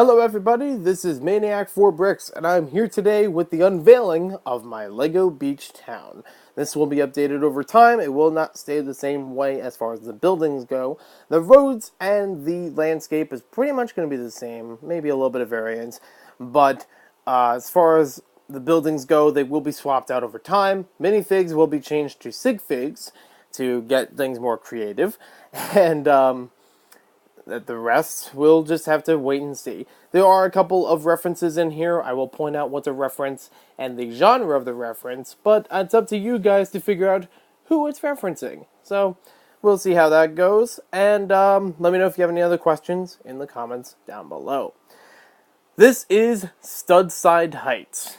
Hello everybody, this is Maniac4Bricks, and I'm here today with the unveiling of my Lego Beach Town. This will be updated over time. It will not stay the same way as far as the buildings go. The roads and the landscape is pretty much going to be the same, maybe a little bit of variance, but as far as the buildings go, they will be swapped out over time. Minifigs will be changed to sig figs to get things more creative, and that the rest we'll just have to wait and see. There are a couple of references in here. I will point out what's a reference and the genre of the reference, but it's up to you guys to figure out who it's referencing. So we'll see how that goes, and let me know if you have any other questions in the comments down below. This is Studside Heights.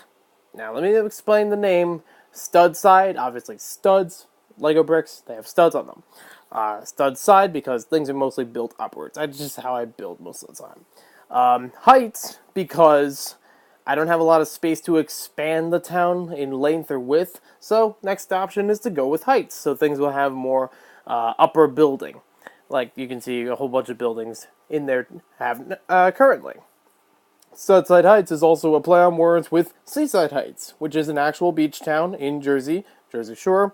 Now let me explain the name. Studside, obviously studs, Lego bricks, they have studs on them. Studside because things are mostly built upwards. That's just how I build most of the time. Heights because I don't have a lot of space to expand the town in length or width, so next option is to go with heights, so things will have more upper building. Like you can see a whole bunch of buildings in there have currently. Studside Heights is also a play on words with Seaside Heights, which is an actual beach town in Jersey Shore.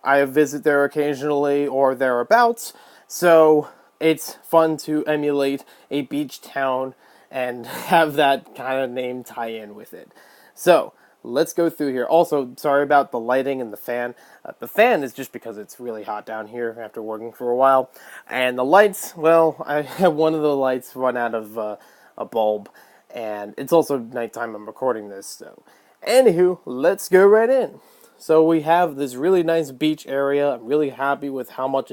I visit there occasionally or thereabouts, so it's fun to emulate a beach town and have that kind of name tie in with it. So, let's go through here. Also, sorry about the lighting and the fan. The fan is just because it's really hot down here after working for a while. And the lights, well, I have one of the lights run out of a bulb, and it's also nighttime I'm recording this, so. Anywho, let's go right in. So we have this really nice beach area. I'm really happy with how much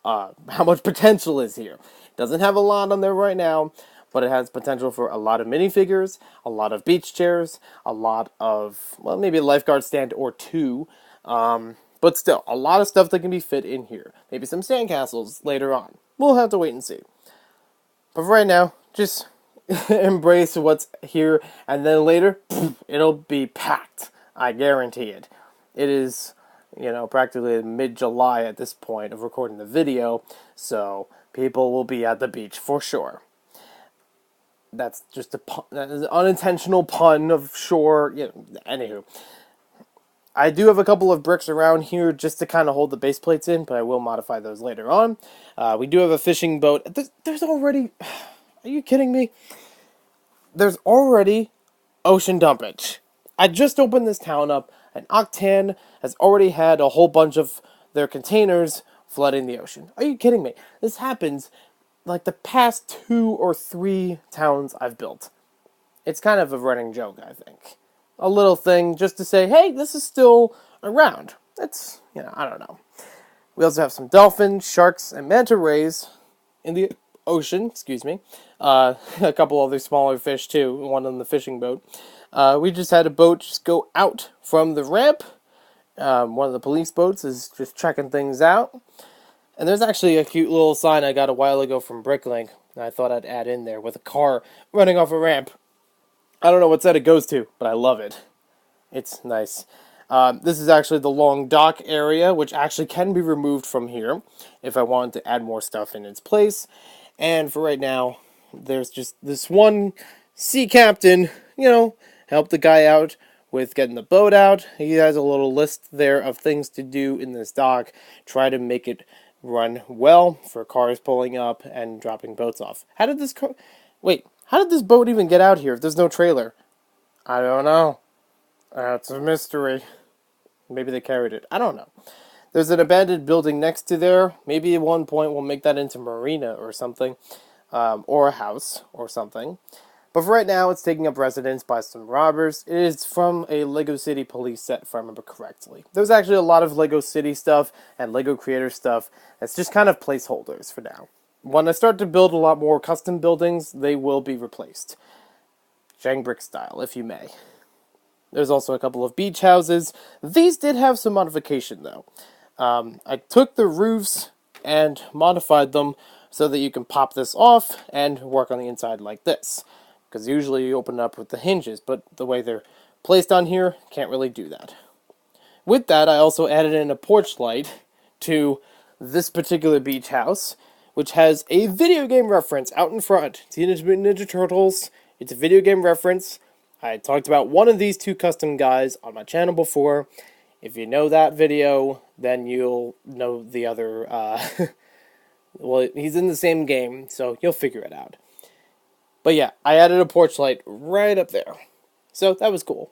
potential is here. It doesn't have a lot on there right now, but it has potential for a lot of minifigures, a lot of beach chairs, a lot of, well, maybe a lifeguard stand or two, but still, a lot of stuff that can be fit in here. Maybe some sandcastles later on. We'll have to wait and see. But for right now, just embrace what's here, and then later, it'll be packed. I guarantee it. It is, practically mid-July at this point of recording the video, so people will be at the beach for sure. That's just an unintentional pun of sure. Anywho, I do have a couple of bricks around here just to kind of hold the base plates in, but I will modify those later on. We do have a fishing boat. There's already... Are you kidding me? There's already ocean dumpage. I just opened this town up, and Octan has already had a whole bunch of their containers flooding the ocean. Are you kidding me? This happens like the past 2 or 3 towns I've built. It's kind of a running joke, I think. A little thing just to say, hey, this is still around. It's, I don't know. We also have some dolphins, sharks, and manta rays in the ocean, excuse me. A couple other smaller fish, too, one on the fishing boat. We just had a boat just go out from the ramp. One of the police boats is just checking things out. And there's actually a cute little sign I got a while ago from Bricklink that I thought I'd add in there with a car running off a ramp. I don't know what side it goes to, but I love it. It's nice. This is actually the long dock area, which actually can be removed from here if I wanted to add more stuff in its place. And for right now, there's just this one sea captain, help the guy out with getting the boat out. He has a little list there of things to do in this dock. Try to make it run well for cars pulling up and dropping boats off. How did this boat even get out here if there's no trailer? I don't know. It's a mystery. Maybe they carried it. I don't know. There's an abandoned building next to there. Maybe at one point we'll make that into marina or something. Or a house or something. But for right now, it's taking up residence by some robbers. It is from a Lego City Police set, if I remember correctly. There's actually a lot of Lego City stuff and Lego Creator stuff that's just kind of placeholders for now. When I start to build a lot more custom buildings, they will be replaced. Jang brick style, if you may. There's also a couple of beach houses. These did have some modification, though. I took the roofs and modified them so that you can pop this off and work on the inside like this. Because usually you open up with the hinges, but the way they're placed on here, can't really do that. With that, I also added in a porch light to this particular beach house, which has a video game reference out in front. Teenage Mutant Ninja Turtles. It's a video game reference. I talked about one of these two custom guys on my channel before. If you know that video, then you'll know the other. Well, he's in the same game, so you'll figure it out. But yeah, I added a porch light right up there. So that was cool.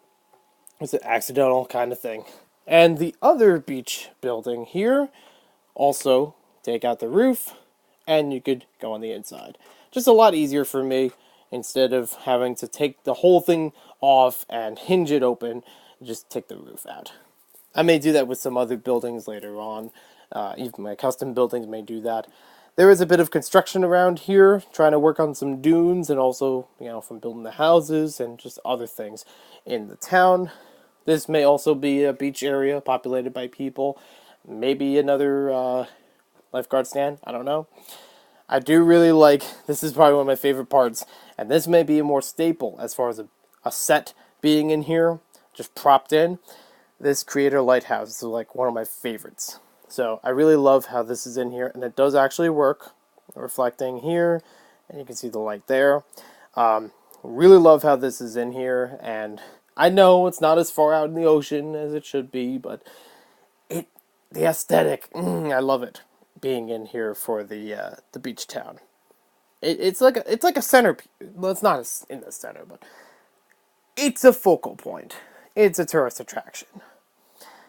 It's an accidental kind of thing. And the other beach building here, also take out the roof, and you could go on the inside. Just a lot easier for me, instead of having to take the whole thing off and hinge it open, just take the roof out. I may do that with some other buildings later on. Even my custom buildings may do that. There is a bit of construction around here, trying to work on some dunes, and also, from building the houses and just other things in the town. This may also be a beach area populated by people. Maybe another lifeguard stand. I don't know. I do really like, this is probably one of my favorite parts, and this may be a more staple as far as a set being in here, just propped in. This creator lighthouse is like one of my favorites. So I really love how this is in here, and it does actually work. Reflecting here, and you can see the light there. Really love how this is in here, and I know it's not as far out in the ocean as it should be, but the aesthetic, I love it being in here for the beach town. It's like a centerpiece. Well, it's not in the center, but it's a focal point. It's a tourist attraction.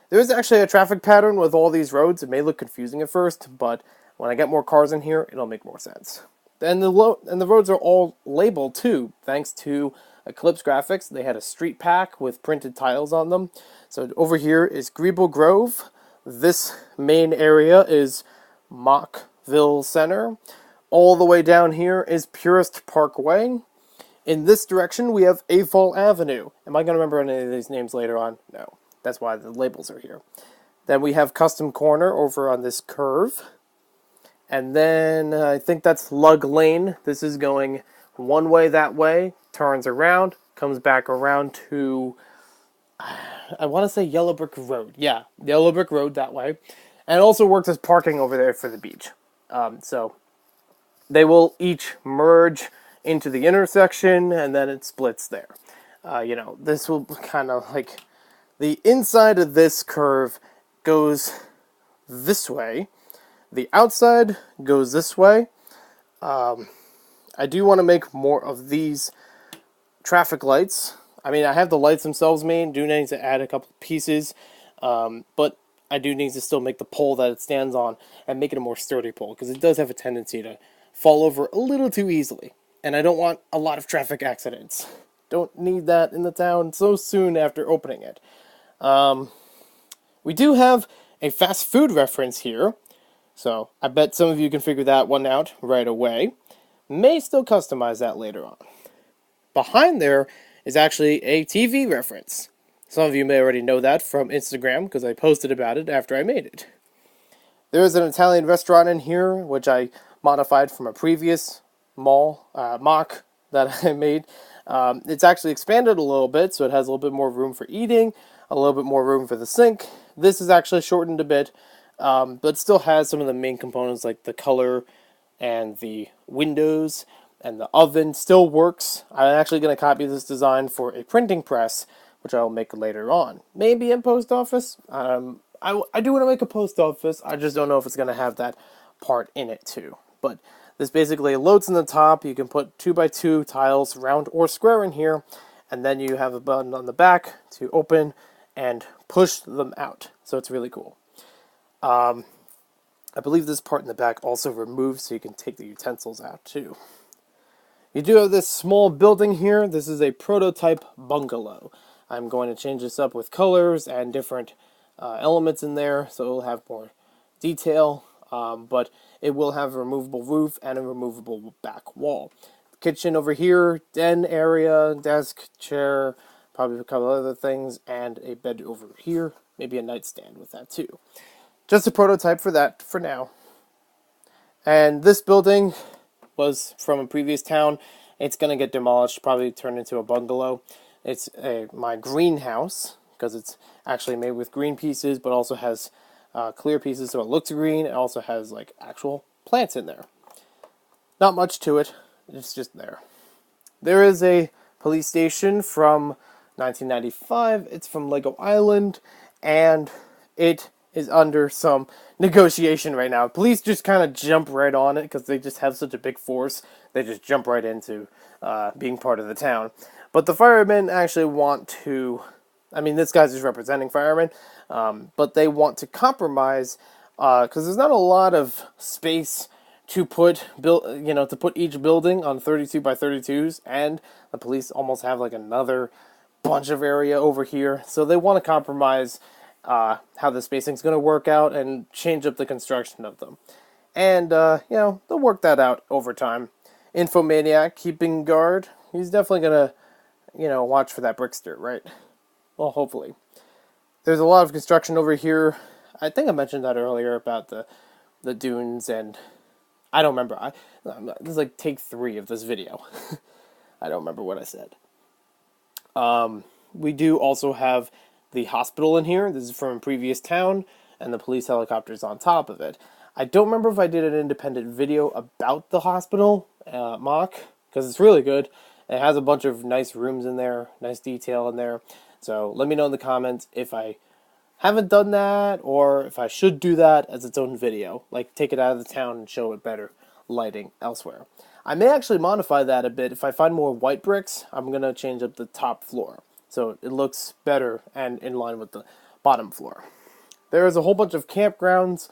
There's actually a traffic pattern with all these roads. It may look confusing at first, but when I get more cars in here, it'll make more sense. And the roads are all labeled too, thanks to Eclipse Graphics. They had a street pack with printed tiles on them. So over here is Grebo Grove. This main area is Mockville Center. All the way down here is Purist Parkway. In this direction, we have Afall Avenue. Am I going to remember any of these names later on? No. That's why the labels are here. Then we have Custom Corner over on this curve. And then I think that's Lug Lane. This is going one way that way, turns around, comes back around to, I want to say Yellow Brick Road. Yeah, Yellow Brick Road that way. And it also works as parking over there for the beach. So they will each merge into the intersection, and then it splits there. This will kind of like, the inside of this curve goes this way. The outside goes this way. I do want to make more of these traffic lights. I mean, I have the lights themselves made. Do need to add a couple pieces. But I do need to still make the pole that it stands on and make it a more sturdy pole, because it does have a tendency to fall over a little too easily. And I don't want a lot of traffic accidents. Don't need that in the town so soon after opening it. We do have a fast food reference here, so I bet some of you can figure that one out right away. May still customize that later on. Behind there is actually a TV reference. Some of you may already know that from Instagram, because I posted about it after I made it. There is an Italian restaurant in here, which I modified from a previous MOC that I made. It's actually expanded a little bit, so it has a little bit more room for eating, a little bit more room for the sink. This is actually shortened a bit, but still has some of the main components like the color and the windows, and the oven still works. I'm actually going to copy this design for a printing press, which I'll make later on. Maybe in post office. I do want to make a post office. I just don't know if it's going to have that part in it too. But this basically loads in the top. You can put 2x2 tiles, round or square, in here, and then you have a button on the back to open and push them out. So it's really cool. I believe this part in the back also removes, so you can take the utensils out too. You do have this small building here. This is a prototype bungalow. I'm going to change this up with colors and different elements in there, so it'll have more detail, but it will have a removable roof and a removable back wall. Kitchen over here, den area, desk, chair, probably a couple other things, and a bed over here, maybe a nightstand with that too. Just a prototype for that for now. And this building was from a previous town. It's going to get demolished, probably turned into a bungalow. It's my greenhouse, because it's actually made with green pieces, but also has clear pieces, so it looks green. It also has like actual plants in there. Not much to it. It's just there. There is a police station from 1995. It's from Lego Island, and it is under some negotiation right now. Police just kind of jump right on it because they just have such a big force. They just jump right into being part of the town. But the firemen actually want to. I mean, this guy's just representing firemen, but they want to compromise because there's not a lot of space to put to put each building on 32 by 32s, and the police almost have like another bunch of area over here, so they want to compromise how the spacing's going to work out and change up the construction of them, and they'll work that out over time. Infomaniac keeping guard, he's definitely gonna watch for that brickster, right? Well, hopefully. There's a lot of construction over here. I think I mentioned that earlier about the dunes, and I don't remember. This is like take 3 of this video. I don't remember what I said. We do also have the hospital in here. This is from a previous town, and the police helicopter's on top of it. I don't remember if I did an independent video about the hospital, MOC, because it's really good. It has a bunch of nice rooms in there, nice detail in there. So let me know in the comments if I haven't done that, or if I should do that as its own video, like take it out of the town and show it better lighting elsewhere. I may actually modify that a bit. If I find more white bricks, I'm going to change up the top floor so it looks better and in line with the bottom floor. There is a whole bunch of campgrounds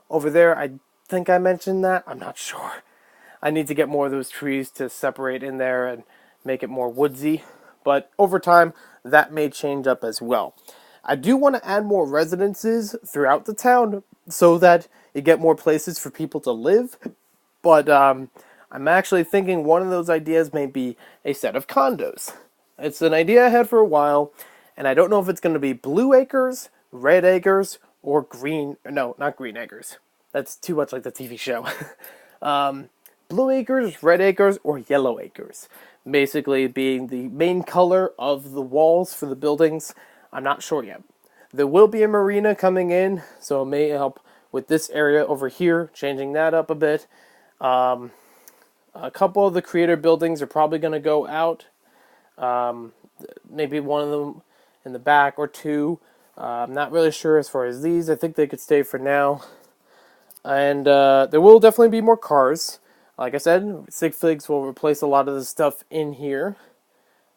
over there. I think I mentioned that. I'm not sure. I need to get more of those trees to separate in there and make it more woodsy. But over time, that may change up as well. I do want to add more residences throughout the town so that you get more places for people to live. But I'm actually thinking one of those ideas may be a set of condos. It's an idea I had for a while, and I don't know if it's going to be blue acres, red acres, or green. No, not green acres. That's too much like the TV show. Blue acres, red acres, or yellow acres. Basically being the main color of the walls for the buildings. I'm not sure yet. There will be a marina coming in, so it may help with this area over here, changing that up a bit. A couple of the creator buildings are probably going to go out. Maybe one of them in the back or 2. I'm not really sure as far as these. I think they could stay for now. And there will definitely be more cars. Like I said, Sig Figs will replace a lot of the stuff in here.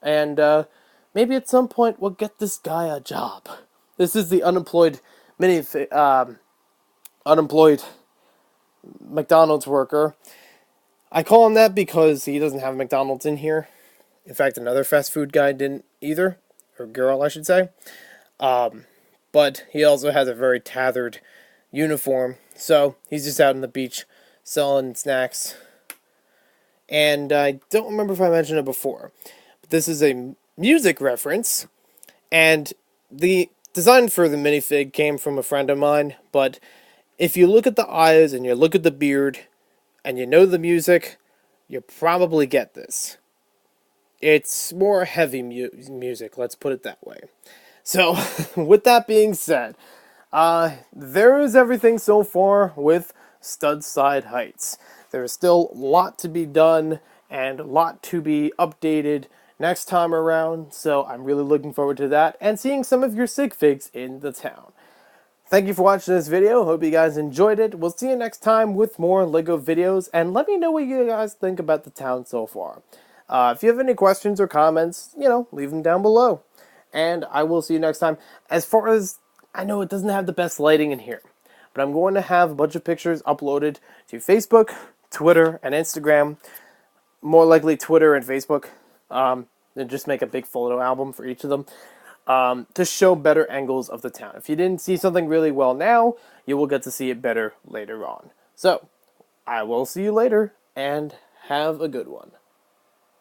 And maybe at some point we'll get this guy a job. This is the unemployed unemployed McDonald's worker. I call him that because he doesn't have McDonald's in here. In fact, another fast food guy didn't either. Or girl, I should say. But he also has a very tattered uniform. So he's just out on the beach selling snacks. And I don't remember if I mentioned it before. But this is a music reference. And the design for the minifig came from a friend of mine. But if you look at the eyes and you look at the beard and you know the music, you probably get this. It's more heavy music, let's put it that way. So, with that being said, there is everything so far with Studside Heights. There is still a lot to be done and a lot to be updated next time around, so I'm really looking forward to that and seeing some of your sig figs in the town. Thank you for watching this video. Hope you guys enjoyed it. We'll see you next time with more LEGO videos, and let me know what you guys think about the town so far. If you have any questions or comments, leave them down below. And I will see you next time. As far as, I know it doesn't have the best lighting in here, but I'm going to have a bunch of pictures uploaded to Facebook, Twitter, and Instagram. More likely Twitter and Facebook. And just make a big photo album for each of them. To show better angles of the town. If you didn't see something really well now, you will get to see it better later on. So, I will see you later, and have a good one.